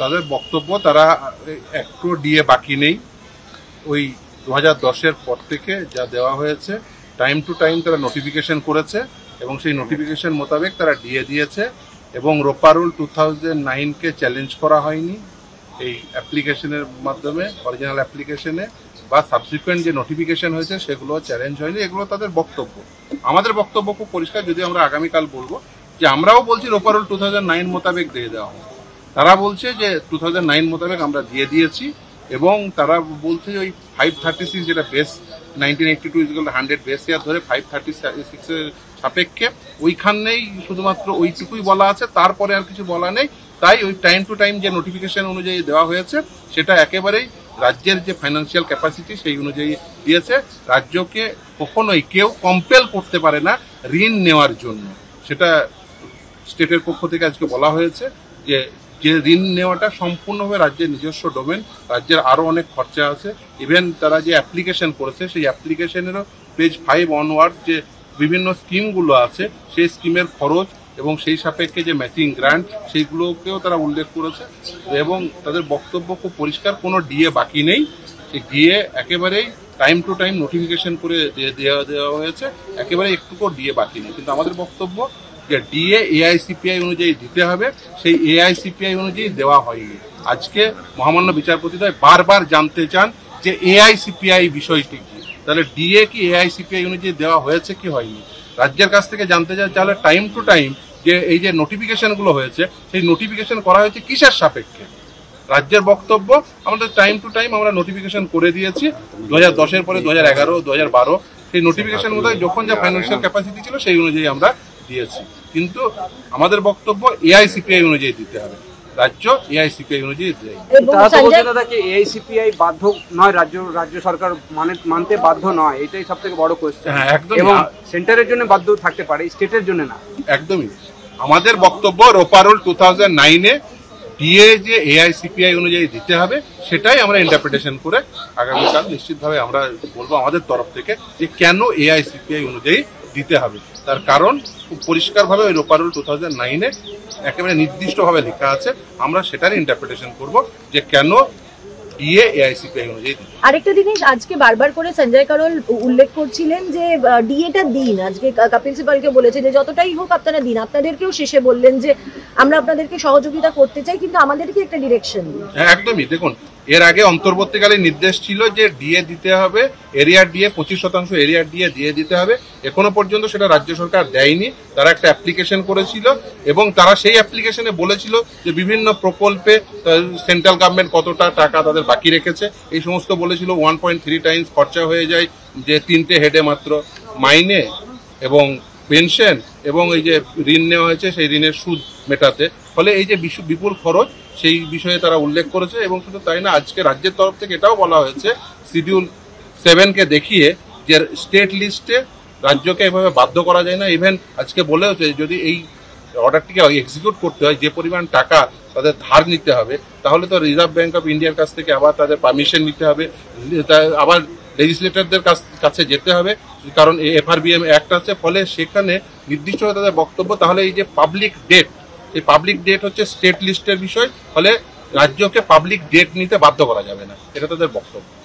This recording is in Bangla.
তাদের বক্তব্য তারা একটু ডিএ বাকি নেই। ওই 2010-এর পর থেকে যা দেওয়া হয়েছে টাইম টু টাইম তারা নোটিফিকেশন করেছে এবং সেই নোটিফিকেশন মোতাবেক তারা ডিএ দিয়েছে এবং রোপা রুল 2009-কে চ্যালেঞ্জ করা হয়নি এই অ্যাপ্লিকেশনের মাধ্যমে, অরিজিনাল অ্যাপ্লিকেশনে বা সাবসিকুয়েন্ট যে নোটিফিকেশন হয়েছে সেগুলো চ্যালেঞ্জ হয়নি। এগুলো তাদের বক্তব্য। আমাদের বক্তব্য খুব পরিষ্কার, যদি আমরা আগামীকাল বলবো যে আমরাও বলছি রোপা রুল 2009 মোতাবেক দিয়ে দেওয়া হবে। তারা বলছে যে 2009 মোতাবেক আমরা দিয়ে দিয়েছি এবং তারা বলছে ওই 536 যেটা বেস 1982 100 বেস ইয়ার ধরে 536 এর সাপেক্ষে ওইখানেই শুধুমাত্র ওইটুকুই বলা আছে, তারপরে আর কিছু বলা নেই। তাই ওই টাইম টু টাইম যে নোটিফিকেশন অনুযায়ী দেওয়া হয়েছে সেটা একেবারেই রাজ্যের যে ফাইন্যান্সিয়াল ক্যাপাসিটি সেই অনুযায়ী দিয়েছে। রাজ্যকে কখনোই কেউ কম্পেল করতে পারে না ঋণ নেওয়ার জন্য। সেটা স্টেটের পক্ষ থেকে আজকে বলা হয়েছে যে যে ঋণ নেওয়াটা সম্পূর্ণভাবে রাজ্যের নিজস্ব ডোমেন, রাজ্যের আরও অনেক খরচা আছে। ইভেন তারা যে অ্যাপ্লিকেশন করেছে সেই অ্যাপ্লিকেশনেরও পেজ 5 অনওয়ার্ড যে বিভিন্ন স্কিমগুলো আছে সেই স্কিমের খরচ এবং সেই সাপেক্ষে যে ম্যাচিং গ্রান্ট সেইগুলোকেও তারা উল্লেখ করেছে এবং তাদের বক্তব্য খুব পরিষ্কার, কোনো ডিএ বাকি নেই। সেই ডিএ একেবারেই টাইম টু টাইম নোটিফিকেশন করে দেওয়া হয়েছে, একেবারে একটুকু ডিএ বাকি নেই। কিন্তু আমাদের বক্তব্য যে ডিএ এআইসিপিআই অনুযায়ী দিতে হবে, সেই এআইসিপিআই অনুযায়ী দেওয়া হয়নি। আজকে মহামান্য বিচারপতিদ্বয় বারবার জানতে চান যে এআইসিপিআই বিষয়টি কি, তাহলে ডিএ কি এআইসিপিআই অনুযায়ী দেওয়া হয়েছে কি হয়নি। রাজ্যের কাছ থেকে জানতে চান তাহলে টাইম টু টাইম যে এই যে নোটিফিকেশনগুলো হয়েছে সেই নোটিফিকেশন করা হয়েছে কিসের সাপেক্ষে। রাজ্যের বক্তব্য আমাদের টাইম টু টাইম আমরা নোটিফিকেশন করে দিয়েছি 2010-এর পরে 2011, 2012 সেই নোটিফিকেশন মধ্যে যখন যা ফাইন্যান্সিয়াল ক্যাপাসিটি ছিল সেই অনুযায়ী আমরা দিয়েছি। কিন্তু আমাদের বক্তব্য এআইসিপিআই অনুযায়ী দিতে হবে, রাজ্য এআইসিপিআই অনুযায়ী দেয়। এআইসিপিআই বাধ্য নয়, রাজ্য সরকার মানতে বাধ্য নয়, এটাই সব থেকে বড় কোয়েশ্চেন। হ্যাঁ, একদম। এবং সেন্টারের জন্য বাধ্য থাকতে পারে, স্টেটের জন্য না। একদমই আমাদের বক্তব্য রোপা রুল 2009-এ ডিএ যে এআইসিপিআই অনুযায়ী দিতে হবে সেটাই আমরা ইন্টারপ্রিটেশন করে আগামীকাল নিশ্চিতভাবে আমরা বলবো আমাদের তরফ থেকে যে কেন এআইসিপিআই অনুযায়ী দিতে হবে। তার কারণ খুব পরিষ্কারভাবে ওই রোপা রুল 2009-এ একেবারে নির্দিষ্টভাবে লেখা আছে, আমরা সেটার ইন্টারপ্রিটেশন করব যে কেন ডিএ এআইসিপিআই অনুযায়ী। আরেকটা জিনিস আজকে বারবার করে সঞ্জয় কারোল উল্লেখ করছিলেন যে ডিএটা দিন, আজকে কপিল সিবালকে বলেছে যে যতটাই হোক আপনারা দিন। আপনাদেরকেও শেষে বললেন যে আমরা আপনাদেরকে সহযোগিতা করতে চাই কিন্তু আমাদেরকে একটা ডিরেকশন দিন। হ্যাঁ, একদমই। দেখুন, এর আগে অন্তর্বর্তীকালীন নির্দেশ ছিল যে ডিএ দিতে হবে, এরিয়ার ডিএ 25% এরিয়ার ডিএ দিয়ে দিতে হবে। এখনো পর্যন্ত সেটা রাজ্য সরকার দেয়নি। তারা একটা অ্যাপ্লিকেশন করেছিল এবং তারা সেই অ্যাপ্লিকেশনে বলেছিল যে বিভিন্ন প্রকল্পে সেন্ট্রাল গভর্নমেন্ট কতটা টাকা তাদের বাকি রেখেছে এই সমস্ত বলেছিল। 1.3 টাইমস খরচা হয়ে যায় যে 3টে হেডে মাত্র মাইনে এবং পেনশন এবং এই যে ঋণ নেওয়া হয়েছে সেই ঋণের সুদ মেটাতে, ফলে এই যে বিপুল খরচ সেই বিষয়ে তারা উল্লেখ করেছে। এবং শুধু তাই না, আজকে রাজ্যের তরফ থেকে এটাও বলা হয়েছে শিডিউল 7-কে দেখিয়ে যে স্টেট লিস্টে রাজ্যকে এভাবে বাধ্য করা যায় না। ইভেন আজকে বলে হচ্ছে যদি এই অর্ডারটিকে এক্সিকিউট করতে হয় যে পরিমাণ টাকা তাদের ধার নিতে হবে, তাহলে তো রিজার্ভ ব্যাংক অফ ইন্ডিয়ার কাছ থেকে আবার তাদের পারমিশন নিতে হবে, আবার লেজিসলেটরদের কাছে যেতে হবে, কারণ এফআরবিএম অ্যাক্ট আছে। ফলে সেখানে নির্দিষ্টভাবে তাদের বক্তব্য, তাহলে এই যে পাবলিক ডেট, এই পাবলিক ডেট হচ্ছে স্টেট লিস্টের বিষয়, ফলে রাজ্যকে পাবলিক ডেট নিতে বাধ্য করা যাবে না, এটা তাদের বক্তব্য।